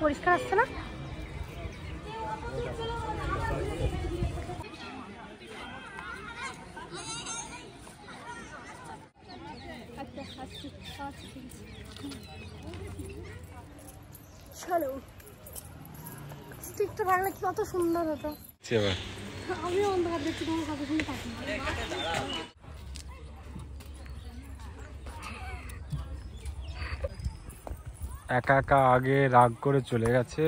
পরিষ্কার আসছে না? চলো, স্টিকটা থাকলে কত সুন্দর হতো। আমিও অন্ধকার দেখছি, তোমার কত সুন্দর থাকি। একা একা আগে রাগ করে চলে গেছে।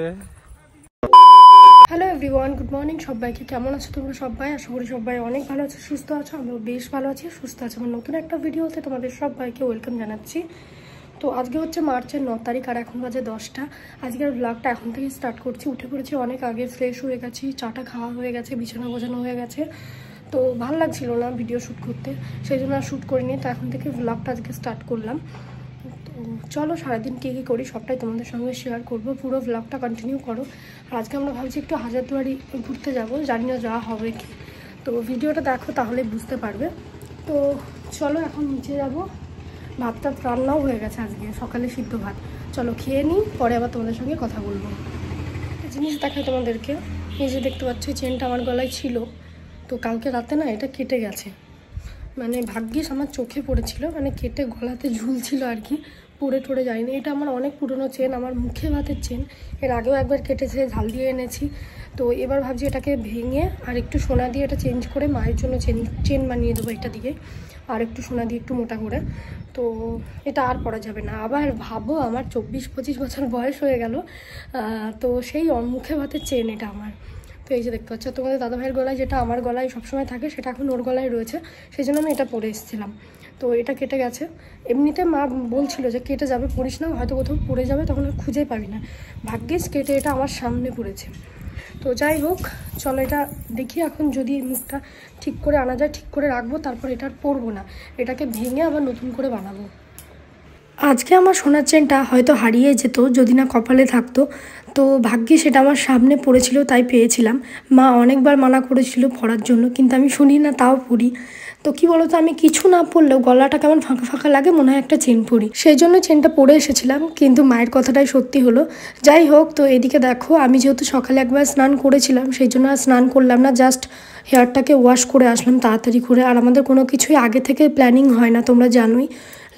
হ্যালো এভরিওয়ান, গুড মর্নিং সবাইকে। কেমন আছো তোমরা সবাই? আশা করি সবাই অনেক ভালো আছো, সুস্থ আছো। আমিও বেশ ভালো আছি, সুস্থ আছি। আমার নতুন একটা ভিডিওতে তোমাদের সবাইকে ওয়েলকাম জানাচ্ছি। তো আজকে হচ্ছে মার্চের 9 তারিখ আর এখন বাজে 10টা। আজকের ব্লগটা এখন থেকে স্টার্ট করছি। উঠে পড়েছি অনেক আগে, ফ্রেশ হয়ে গেছি, চাটা খাওয়া হয়ে গেছে, বিছানা গোছানো হয়ে গেছে। তো ভালো লাগছিল না ভিডিও শ্যুট করতে, সেই জন্য আর শ্যুট করিনি। তো এখন থেকে ব্লগটা আজকে স্টার্ট করলাম। তো চলো সারাদিন কী কী করি সবটাই তোমাদের সঙ্গে শেয়ার করব, পুরো ব্লগটা কন্টিনিউ করো। আর আজকে আমরা ভাবছি একটু হাজারদুয়ারি ঘুরতে যাব, জানি না যাওয়া হবে কি। তো ভিডিওটা দেখো তাহলে বুঝতে পারবে। তো চলো এখন নিচে যাব। ভাতটা রান্নাও হয়ে গেছে, আজকে সকালে সিদ্ধ ভাত। চলো খেয়ে নিই, পরে আবার তোমাদের সঙ্গে কথা বলবো। জিনিস দেখাই তোমাদেরকে। এই যে দেখতে পাচ্ছ, চেনটা আমার গলায় ছিল, তো কালকে রাতে না এটা কেটে গেছে। মানে ভাগ্যিস আমার চোখে পড়েছিল, মানে কেটে গলাতে ঝুলছিল আর কি, পড়ে টড়ে যায়নি। এটা আমার অনেক পুরনো চেন, আমার মুখে ভাতের চেন। এর আগেও একবার কেটেছে, ঝাল দিয়ে এনেছি। তো এবার ভাবছি এটাকে ভেঙে আর একটু সোনা দিয়ে এটা চেঞ্জ করে মায়ের জন্য চেন বানিয়ে দেবো এটা দিয়ে, আর একটু সোনা দিয়ে একটু মোটা করে। তো এটা আর পরা যাবে না। আবার ভাবো আমার 24-25 বছর বয়স হয়ে গেল, তো সেই মুখে ভাতের চেন এটা আমার। তো এই যে দেখতে পাচ্ছ তোমাদের দাদাভাইয়ের গলায়, যেটা আমার গলায় সবসময় থাকে সেটা এখন ওর গলায় রয়েছে, সেই জন্য আমি এটা পরে এসেছিলাম। তো এটা কেটে গেছে। এমনিতে মা বলছিল যে কেটে যাবে, পড়িস না, হয়তো কোথাও পড়ে যাবে, তখন আর খুঁজে পাবি না। ভাগ্যিস কেটে এটা আমার সামনে পড়েছে। তো যাই হোক, চলো এটা দেখি এখন যদি এই মুখটা ঠিক করে আনা যায়, ঠিক করে রাখবো, তারপর এটা আর পরবো না, এটাকে ভেঙে আবার নতুন করে বানাবো। আজকে আমার সোনার চেনটা হয়তো হারিয়ে যেত যদি না কপালে থাকতো। তো ভাগ্যে সেটা আমার সামনে পড়েছিল, তাই পেয়েছিলাম। মা অনেকবার মানা করেছিল পরার জন্য, কিন্তু আমি শুনি না, তাও পরি। তো কি বলতো, আমি কিছু না পরলেও গলাটা কেমন ফাঁকা ফাঁকা লাগে, মনে হয় একটা চেন পরি, সেই জন্য চেনটা পরে এসেছিলাম। কিন্তু মায়ের কথাটাই সত্যি হলো। যাই হোক, তো এদিকে দেখো, আমি যেহেতু সকালে একবার স্নান করেছিলাম, সেই জন্য আর স্নান করলাম না, জাস্ট হেয়ারটাকে ওয়াশ করে আসলাম তাড়াতাড়ি করে। আর আমাদের কোনো কিছুই আগে থেকে প্ল্যানিং হয় না, তোমরা জানোই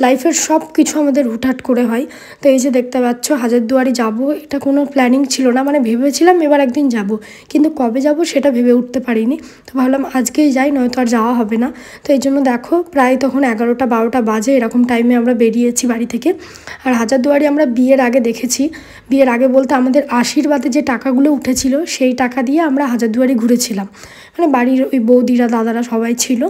লাইফের সব কিছু আমাদের হুটহাট করে হয়। তো এই যে দেখতে পাচ্ছ হাজারদুয়ারি যাব, এটা কোনো প্ল্যানিং ছিল না, মানে ভেবেছিলাম এবার একদিন যাব, কিন্তু কবে যাব সেটা ভেবে উঠতে পারিনি। তো ভাবলাম আজকেই যাই, নয়তো আর যাওয়া হবে না। তো এই জন্য দেখো প্রায় তখন 11টা-12টা বাজে, এরকম টাইমে আমরা বেরিয়েছি বাড়ি থেকে। আর হাজারদুয়ারি আমরা বিয়ের আগে দেখেছি। বিয়ের আগে বলতে আমাদের আশীর্বাদে যে টাকাগুলো উঠেছিল, সেই টাকা দিয়ে আমরা হাজারদুয়ারি ঘুরেছিলাম। মানে বাড়ির ওই বৌদিরা, দাদারা সবাই ছিল,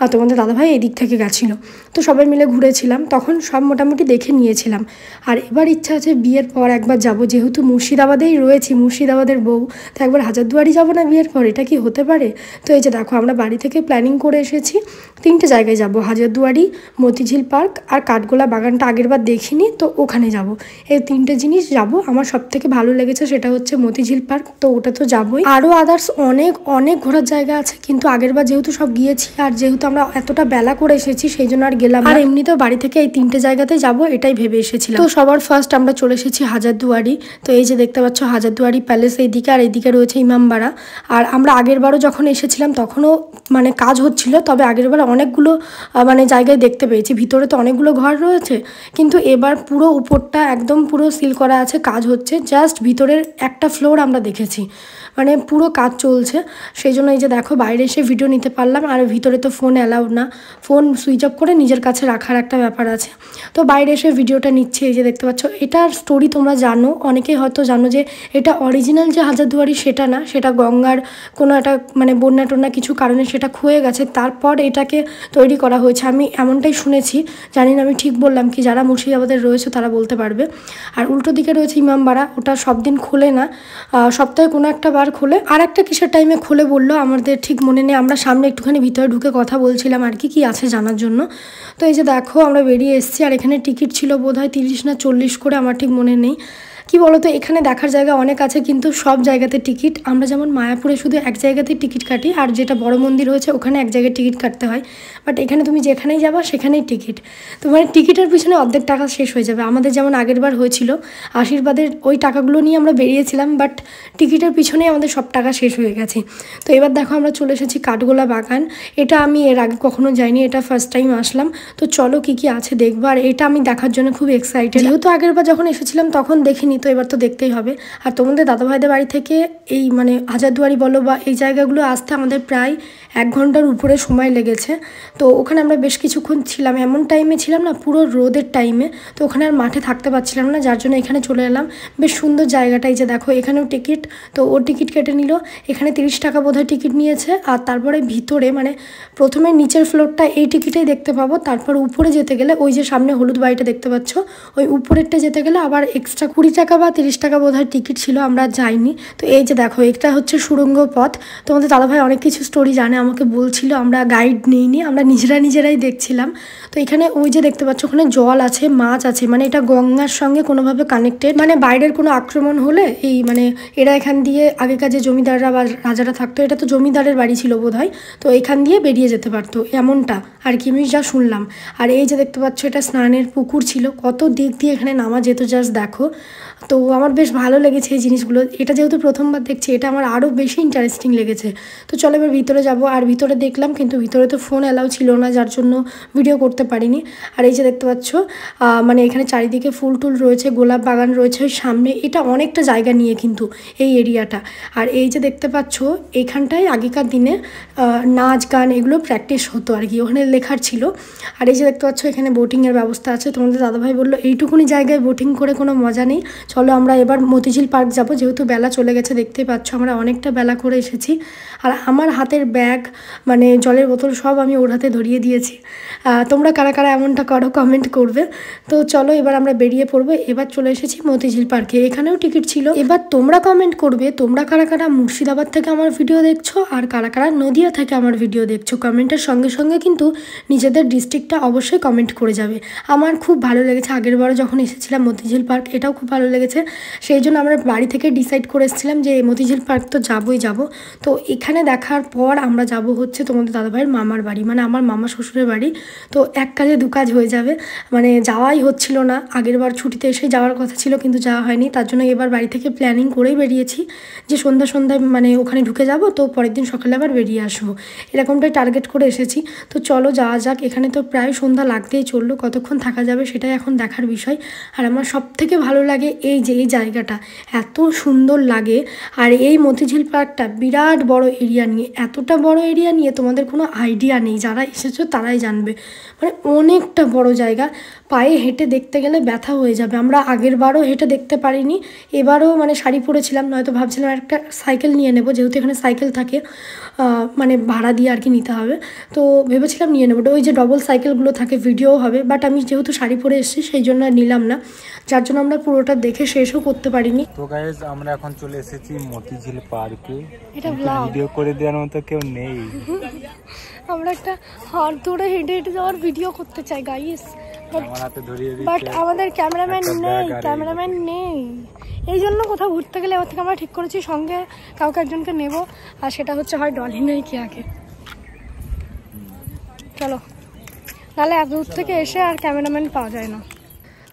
আর তোমাদের দাদাভাই এই দিক থেকে গেছিলো। তো সবাই মিলে ঘুরেছিলাম, তখন সব মোটামুটি দেখে নিয়েছিলাম। আর এবার ইচ্ছা আছে বিয়ের পর একবার যাব, যেহেতু মুর্শিদাবাদেই রয়েছি, মুর্শিদাবাদের বউ, তো একবার হাজারদুয়ারি যাব না বিয়ের পর? এটা কি হতে পারে? তো এই যে দেখো আমরা বাড়ি থেকে প্ল্যানিং করে এসেছি, 3টে জায়গায় যাব, হাজারদুয়ারি, মতিঝিল পার্ক আর কাঠগোলা বাগানটা আগেরবার দেখিনি, তো ওখানে যাব। এই 3টে জিনিস যাব। আমার সব থেকে ভালো লেগেছে সেটা হচ্ছে মতিঝিল পার্ক, তো ওটা তো যাবই। আরও আদার্স অনেক অনেক ঘোরার জায়গা আছে, কিন্তু আগেরবার যেহেতু সব গিয়েছি, আর যেহেতু আমরা এতটা বেলা করে এসেছি, সেই জন্য আর গেলাম। আর এমনিতেও বাড়ি থেকে এই 3টে জায়গাতে যাব এটাই ভেবে এসেছিলাম। তো সবার ফার্স্ট আমরা চলে এসেছি হাজারদুয়ারি। তো এই যে দেখতে পাচ্ছ হাজারদুয়ারি প্যালেস এইদিকে, আর এইদিকে রয়েছে ইমামবাড়া। আর আমরা আগেরবারও যখন এসেছিলাম তখনও মানে কাজ হচ্ছিল, তবে আগেরবার অনেকগুলো মানে জায়গায় দেখতে পেয়েছি। ভিতরে তো অনেকগুলো ঘর রয়েছে, কিন্তু এবার পুরো উপরটা একদম পুরো সিল করা আছে, কাজ হচ্ছে। জাস্ট ভিতরের একটা ফ্লোর আমরা দেখেছি, মানে পুরো কাজ চলছে। সেই জন্য এই যে দেখো বাইরে এসে ভিডিও নিতে পারলাম। আর ভিতরে তো ফোন অ্যালাউড না, ফোন সুইচ অফ করে নিজের কাছে রাখার একটা ব্যাপার আছে। তো বাইরে এসে ভিডিওটা নিচ্ছে। এই যে দেখতে পাচ্ছ, এটার স্টোরি তোমরা জানো, অনেকেই হয়তো জানো যে এটা অরিজিনাল যে হাজারদুয়ারি সেটা না, সেটা গঙ্গার কোনো একটা মানে বন্যা টন্যা কিছু কারণে সেটা ক্ষয়ে গেছে, তারপর এটাকে তৈরি করা হয়েছে। আমি এমনটাই শুনেছি, জানি না আমি ঠিক বললাম কি, যারা মুর্শিদাবাদের রয়েছে তারা বলতে পারবে। আর উল্টো দিকে রয়েছে ইমামবাড়া, ওটা সব দিন খোলে না, সপ্তাহে কোনো একটা বার খোলে। আর একটা কিসের টাইমে খোলে বললো, আমাদের ঠিক মনে নেই। আমরা সামনে একটুখানি ভিতরে ঢুকে কথা বলছিলাম আর কি আছে জানার জন্য। তো এই যে দেখো আমরা বেরিয়ে এসেছি, আর এখানে টিকিট ছিল বোধহয় 30 না 40 করে, আমার ঠিক মনে নেই। কি বলতো, এখানে দেখার জায়গা অনেক আছে কিন্তু সব জায়গাতে টিকিট। আমরা যেমন মায়াপুরে শুধু এক জায়গাতে টিকিট কাটি, আর যেটা বড় মন্দির হয়েছে ওখানে এক জায়গায় টিকিট কাটতে হয়, বাট এখানে তুমি যেখানেই যাবা সেখানেই টিকিট। তো মানে টিকিটের পিছনে অর্ধেক টাকা শেষ হয়ে যাবে। আমাদের যেমন আগের বার হয়েছিল, আশীর্বাদের ওই টাকাগুলো নিয়ে আমরা বেরিয়েছিলাম, বাট টিকিটের পিছনেই আমাদের সব টাকা শেষ হয়ে গেছে। তো এবার দেখো আমরা চলে এসেছি কাঠগোলা বাগান। এটা আমি এর আগে কখনো যাইনি, এটা ফার্স্ট টাইম আসলাম। তো চলো কি কি আছে দেখবো, আর এটা আমি দেখার জন্য খুব এক্সাইটেড। যেহেতু আগের বার যখন এসেছিলাম তখন দেখিনি, তো এবার তো দেখতেই হবে। আর তোমাদের দাদাভাইদের বাড়ি থেকে এই মানে হাজারদুয়ারি বলো বা এই জায়গাগুলো আসতে আমাদের প্রায় 1 ঘন্টার উপরে সময় লেগেছে। তো ওখানে আমরা বেশ কিছুক্ষণ ছিলাম, এমন টাইমে ছিলাম না পুরো রোদের টাইমে, তো ওখানে আর মাঠে থাকতে পারছিলাম না, যার জন্য এখানে চলে এলাম। বেশ সুন্দর জায়গাটাই, যে দেখো এখানেও টিকিট, তো ওর টিকিট কেটে নিল। এখানে 30 টাকা বোধহয় টিকিট নিয়েছে। আর তারপরে ভিতরে মানে প্রথমে নিচের ফ্লোরটা এই টিকিটেই দেখতে পাবো, তারপর উপরে যেতে গেলে ওই যে সামনে হলুদ বাড়িটা দেখতে পাচ্ছ, ওই উপরেরটা যেতে গেলে আবার এক্সট্রা 20 টাকা বা 30 টাকা বোধহয় টিকিট ছিল, আমরা যাইনি। তো এই যে দেখো এটা হচ্ছে সুড়ঙ্গ পথ। তোমাদের দাদাভাই অনেক কিছু স্টোরি জানে, আমাকে বলছিল, আমরা গাইড নিইনি, আমরা নিজেরাই দেখছিলাম। তো এখানে ওই যে দেখতে পাচ্ছ ওখানে জল আছে, মাছ আছে, মানে এটা গঙ্গার সঙ্গে কোনোভাবে কানেক্টেড। মানে বাইরের কোনো আক্রমণ হলে এই মানে এরা এখান দিয়ে আগেকার যে জমিদাররা বা রাজারা থাকতো, এটা তো জমিদারের বাড়ি ছিল বোধহয়, তো এখান দিয়ে বেরিয়ে যেতে পারতো, এমনটা আর কি আমি যা শুনলাম। আর এই যে দেখতে পাচ্ছ এটা স্নানের পুকুর ছিল, কত দিক দিয়ে এখানে নামা যেত জাস্ট দেখো। তো আমার বেশ ভালো লেগেছে এই জিনিসগুলো। এটা যেহেতু প্রথমবার দেখছি, এটা আমার আরও বেশি ইন্টারেস্টিং লেগেছে। তো চলো এবার ভিতরে যাব। আর ভিতরে দেখলাম, কিন্তু ভিতরে তো ফোন অ্যালাউ ছিল না, যার জন্য ভিডিও করতে পারিনি। আর এই যে দেখতে পাচ্ছ মানে এখানে চারিদিকে ফুল টুল রয়েছে, গোলাপ বাগান রয়েছে ওই সামনে, এটা অনেকটা জায়গা নিয়ে কিন্তু এই এরিয়াটা। আর এই যে দেখতে পাচ্ছ এইখানটায় আগেকার দিনে নাচ গান এগুলো প্র্যাকটিস হতো আর কি, ওখানে লেখার ছিল। আর এই যে দেখতে পাচ্ছ এখানে বোটিংয়ের ব্যবস্থা আছে। তোমাদের দাদাভাই বললো এইটুকুনি জায়গায় বোটিং করে কোনো মজা নেই, চলো আমরা এবার মতিঝিল পার্ক যাব, যেহেতু বেলা চলে গেছে। দেখতেই পাচ্ছ আমরা অনেকটা বেলা করে এসেছি। আর আমার হাতের ব্যাগ মানে জলের বোতল সব আমি ওর হাতে ধরিয়ে দিয়েছি। তোমরা কারা কারা এমনটা করো কমেন্ট করবে। তো চলো এবার আমরা বেরিয়ে পড়বো। এবার চলে এসেছি মতিঝিল পার্কে, এখানেও টিকিট ছিল। এবার তোমরা কমেন্ট করবে তোমরা কারা কারা মুর্শিদাবাদ থেকে আমার ভিডিও দেখছো আর কারা কারা নদিয়া থেকে আমার ভিডিও দেখছো। কমেন্টের সঙ্গে সঙ্গে কিন্তু নিজেদের ডিস্ট্রিক্টটা অবশ্যই কমেন্ট করে যাবে। আমার খুব ভালো লেগেছে, আগেরবারও যখন এসেছিলাম মতিঝিল পার্ক, এটাও খুব ভালো লেগেছে। সেই জন্য আমরা বাড়ি থেকে ডিসাইড করে এসেছিলাম যে মতিঝিল পার্ক তো যাবই যাব। তো এখানে দেখার পর আমরা যাব হচ্ছে তোমাদের দাদাভাইয়ের মামার বাড়ি, মানে আমার মামা শ্বশুরের বাড়ি। তো এক কাজে দু কাজ হয়ে যাবে, মানে যাওয়াই হচ্ছিল না। আগেরবার ছুটিতে এসে যাওয়ার কথা ছিল কিন্তু যাওয়া হয়নি, তার জন্য এবার বাড়ি থেকে প্ল্যানিং করেই বেরিয়েছি যে সন্ধ্যায় মানে ওখানে ঢুকে যাব, তো পরের দিন সকালে আবার বেরিয়ে আসবো, এরকমটাই টার্গেট করে এসেছি। তো চলো যাওয়া যাক। এখানে তো প্রায় সন্ধ্যা লাগতেই চললো, কতক্ষণ থাকা যাবে সেটাই এখন দেখার বিষয়। আর আমার সব থেকে ভালো লাগে এই যে এই জায়গাটা এত সুন্দর লাগে। আর এই মতিঝিল পার্কটা বিরাট বড় এরিয়া নিয়ে, এতটা বড় এরিয়া নিয়ে তোমাদের কোনো আইডিয়া নেই, যারা এসেছো তারাই জানবে। মানে অনেকটা বড় জায়গা, পায়ে হেঁটে দেখতে গেলে ব্যথা হয়ে যাবে। আমরা আগের বারও হেঁটে দেখতে পারিনি, এবারও মানে শাড়ি পরেছিলাম, নয়তো ভাবছিলাম একটা সাইকেল নিয়ে নেবো, যেহেতু এখানে সাইকেল থাকে মানে ভাড়া দিয়ে আর কি নিতে হবে, তো ভেবেছিলাম নিয়ে নেবো। ওই যে ডবল সাইকেলগুলো থাকে, ভিডিও হবে, বাট আমি যেহেতু শাড়ি পরে এসেছি সেই জন্য নিলাম না, যার জন্য আমরা পুরোটা দেখে শেষও করতে পারিনি। তো গাইস আমরা এখন চলে এসেছি মতিঝিল পার্কে। এটা ভিডিও করে দেওয়ার মতো কেউ নেই, আমরা একটা হাত ধরে হেঁটে হেঁটে যাওয়ার ভিডিও করতে চাই গাইস, আমার হাতে ধরিয়ে দিচ্ছে, বাট আমাদের ক্যামেরাম্যান নেই। এই জন্য কোথাও ঘুরতে গেলে এবার থেকে আমরা ঠিক করেছি সঙ্গে কাউকে একজনকে নেব, আর সেটা হচ্ছে হয় ডলি নয় কি আগে। চলো, নাহলে এত দূর থেকে এসে আর ক্যামেরাম্যান পাওয়া যায় না।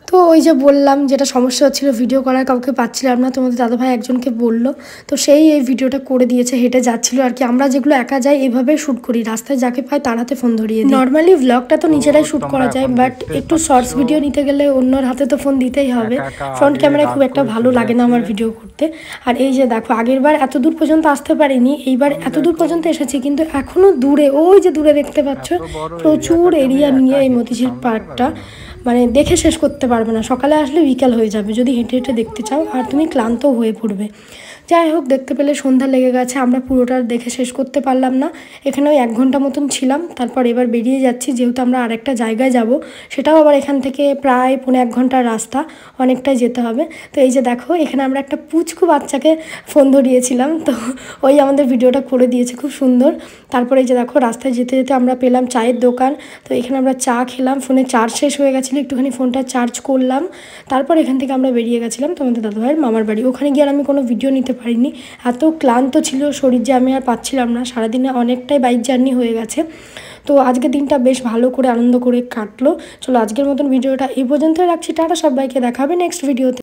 তো ওই যে বললাম যেটা সমস্যা হচ্ছিলো, ভিডিও করার কাউকে পাচ্ছিলাম না, তোমাদের দাদাভাই একজনকে বললো, তো সেই এই ভিডিওটা করে দিয়েছে, হেঁটে যাচ্ছিলো আর কি। আমরা যেগুলো একা যাই এভাবে শ্যুট করি, রাস্তায় যাকে পাই তার হাতে ফোন ধরিয়ে দিই। নর্মালি ভ্লগটা তো নিজেরাই শ্যুট করা যায়, বাট একটু শর্টস ভিডিও নিতে গেলে অন্যর হাতে তো ফোন দিতেই হবে। ফ্রন্ট ক্যামেরায় খুব একটা ভালো লাগে না আমার ভিডিও করতে। আর এই যে দেখো আগের বার এত দূর পর্যন্ত আসতে পারিনি, এইবার এত দূর পর্যন্ত এসেছি, কিন্তু এখনো দূরে ওই যে দূরে দেখতে পাচ্ছ প্রচুর এরিয়া নিয়ে এই মতিঝিল পার্কটা, মানে দেখে শেষ করতে পারবে না। সকালে আসলে বিকাল হয়ে যাবে যদি হেঁটে হেঁটে দেখতে চাও, আর তুমি ক্লান্তও হয়ে পড়বে। যাই হোক, দেখতে পেলে সন্ধ্যা লেগে গেছে, আমরা পুরোটা দেখে শেষ করতে পারলাম না। এখানে ওই 1 ঘন্টা মতন ছিলাম, তারপর এবার বেরিয়ে যাচ্ছি, যেহেতু আমরা আরেকটা জায়গায় যাব, সেটাও আবার এখান থেকে প্রায় 1.5 ঘন্টার রাস্তা, অনেকটাই যেতে হবে। তো এই যে দেখো, এখানে আমরা একটা পুচকু বাচ্চাকে ফোন ধরিয়েছিলাম, তো ওই আমাদের ভিডিওটা করে দিয়েছে খুব সুন্দর। তারপরে এই যে দেখো, রাস্তায় যেতে যেতে আমরা পেলাম চায়ের দোকান, তো এখানে আমরা চা খেলাম, ফোনে চার্জ শেষ হয়ে গেছিলো, একটুখানি ফোনটা চার্জ করলাম। তারপর এখান থেকে আমরা বেরিয়ে গেছিলাম তোমাদের দাদাভাইয়ের মামার বাড়ি। ওখানে গিয়ে আর আমি কোনো ভিডিও নিতে পারিনি, এত ক্লান্ত ছিল শরীর যে আমি আর পাচ্ছিলাম না, সারাদিনে অনেকটাই বাইক জার্নি হয়ে গেছে। তো আজকের দিনটা বেশ ভালো করে আনন্দ করে কাটলো। চলো আজকের মতন ভিডিওটা এই পর্যন্ত রাখছি, টাটা সবাইকে, দেখা হবে নেক্সট ভিডিওতে।